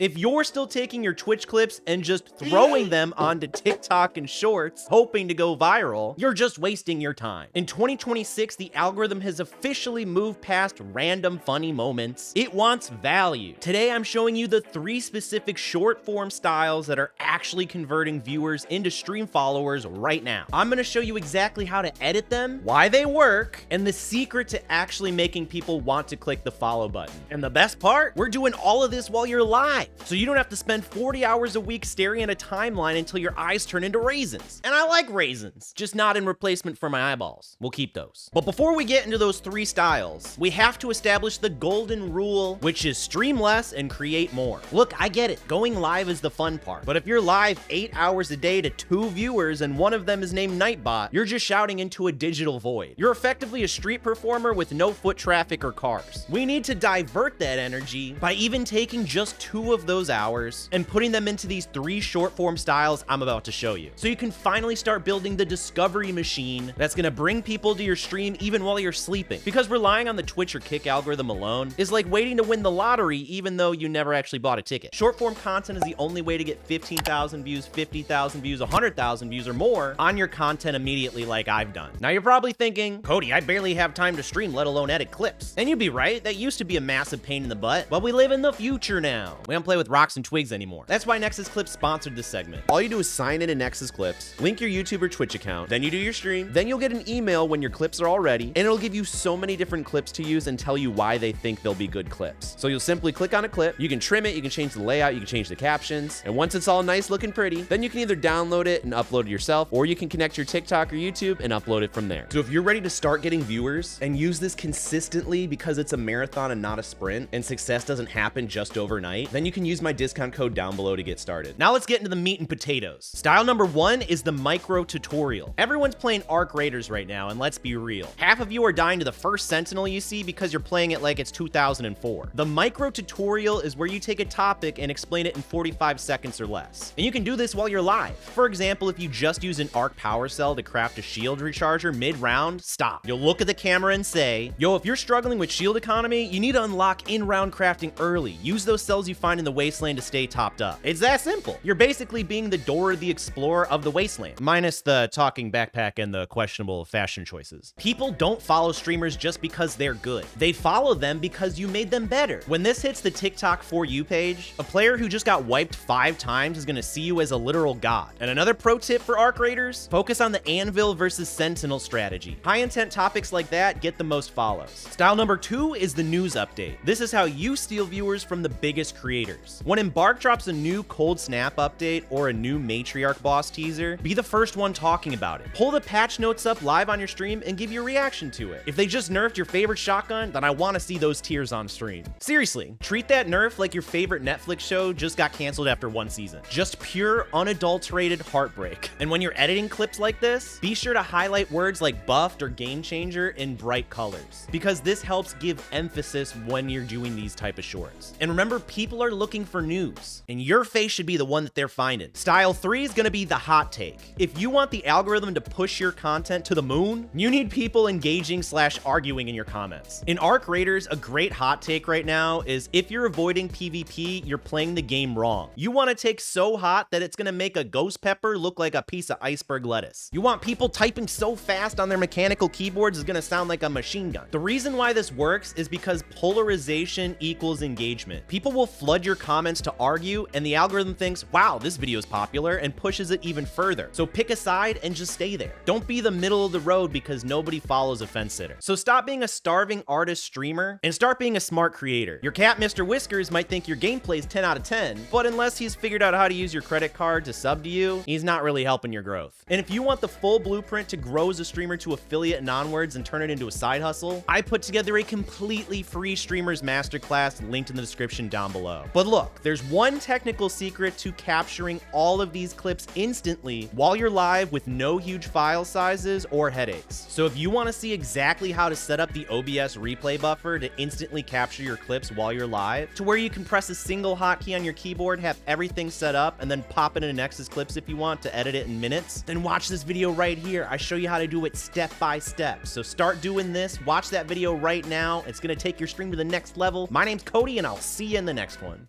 If you're still taking your Twitch clips and just throwing them onto TikTok and Shorts, hoping to go viral, you're just wasting your time. In 2026, the algorithm has officially moved past random funny moments. It wants value. Today, I'm showing you the 3 specific short form styles that are actually converting viewers into stream followers right now. I'm gonna show you exactly how to edit them, why they work, and the secret to actually making people want to click the follow button. And the best part, we're doing all of this while you're live, so you don't have to spend 40 hours a week staring at a timeline until your eyes turn into raisins. And I like raisins, just not in replacement for my eyeballs. We'll keep those. But before we get into those 3 styles, we have to establish the golden rule, which is stream less and create more. Look, I get it. Going live is the fun part. But if you're live 8 hours a day to 2 viewers and one of them is named Nightbot, you're just shouting into a digital void. You're effectively a street performer with no foot traffic or cars. We need to divert that energy by even taking just 2 of those hours and putting them into these 3 short form styles I'm about to show you. So you can finally start building the discovery machine that's gonna bring people to your stream even while you're sleeping. Because relying on the Twitch or Kick algorithm alone is like waiting to win the lottery even though you never actually bought a ticket. Short form content is the only way to get 15,000 views, 50,000 views, 100,000 views or more on your content immediately like I've done. Now you're probably thinking, Cody, I barely have time to stream, let alone edit clips. And you'd be right, that used to be a massive pain in the butt, but we live in the future now. We don't play with rocks and twigs anymore. That's why Nexus Clips sponsored this segment. All you do is sign in Nexus Clips, link your YouTube or Twitch account, then you do your stream, then you'll get an email when your clips are all ready, and it'll give you so many different clips to use and tell you why they think they'll be good clips. So you'll simply click on a clip, you can trim it, you can change the layout, you can change the captions, and once it's all nice looking pretty, then you can either download it and upload it yourself, or you can connect your TikTok or YouTube and upload it from there. So if you're ready to start getting viewers and use this consistently because it's a marathon and not a sprint, and success doesn't happen just overnight, then you can use my discount code down below to get started. Now let's get into the meat and potatoes. Style number 1 is the micro tutorial. Everyone's playing Arc Raiders right now, and let's be real. Half of you are dying to the first Sentinel you see because you're playing it like it's 2004. The micro tutorial is where you take a topic and explain it in 45 seconds or less. And you can do this while you're live. For example, if you just use an arc power cell to craft a shield recharger mid-round, stop. You'll look at the camera and say, yo, if you're struggling with shield economy, you need to unlock in-round crafting early. Use those cells you find in the wasteland to stay topped up. It's that simple. You're basically being the Dora the Explorer of the wasteland, minus the talking backpack and the questionable fashion choices. People don't follow streamers just because they're good. They follow them because you made them better. When this hits the TikTok For You page, a player who just got wiped 5 times is gonna see you as a literal god. And another pro tip for Arc Raiders, focus on the Anvil versus Sentinel strategy. High intent topics like that get the most follows. Style number 2 is the news update. This is how you steal viewers from the biggest creators. When Embark drops a new Cold Snap update or a new Matriarch boss teaser, be the first one talking about it. Pull the patch notes up live on your stream and give your reaction to it. If they just nerfed your favorite shotgun, then I want to see those tears on stream. Seriously, treat that nerf like your favorite Netflix show just got canceled after 1 season. Just pure, unadulterated heartbreak. And when you're editing clips like this, be sure to highlight words like buffed or game changer in bright colors, because this helps give emphasis when you're doing these type of shorts. And remember, people are looking for news, and your face should be the one that they're finding. Style 3 is gonna be the hot take. If you want the algorithm to push your content to the moon, you need people engaging / arguing in your comments. In Arc Raiders, a great hot take right now is if you're avoiding PvP, you're playing the game wrong. You want to take so hot that it's gonna make a ghost pepper look like a piece of iceberg lettuce. You want people typing so fast on their mechanical keyboards is gonna sound like a machine gun. The reason why this works is because polarization equals engagement. People will flood your comments to argue, and the algorithm thinks, wow, this video is popular, and pushes it even further. So pick a side and just stay there. Don't be the middle of the road because nobody follows a fence sitter. So stop being a starving artist streamer and start being a smart creator. Your cat, Mr. Whiskers, might think your gameplay is 10 out of 10, but unless he's figured out how to use your credit card to sub to you, he's not really helping your growth. And if you want the full blueprint to grow as a streamer to affiliate and onwards and turn it into a side hustle, I put together a completely free streamers masterclass linked in the description down below. But look, there's one technical secret to capturing all of these clips instantly while you're live with no huge file sizes or headaches. So if you want to see exactly how to set up the OBS replay buffer to instantly capture your clips while you're live, to where you can press a single hotkey on your keyboard, have everything set up, and then pop it into Nexus Clips if you want to edit it in minutes, then watch this video right here. I show you how to do it step by step. So start doing this, watch that video right now. It's gonna take your stream to the next level. My name's Cody, and I'll see you in the next one.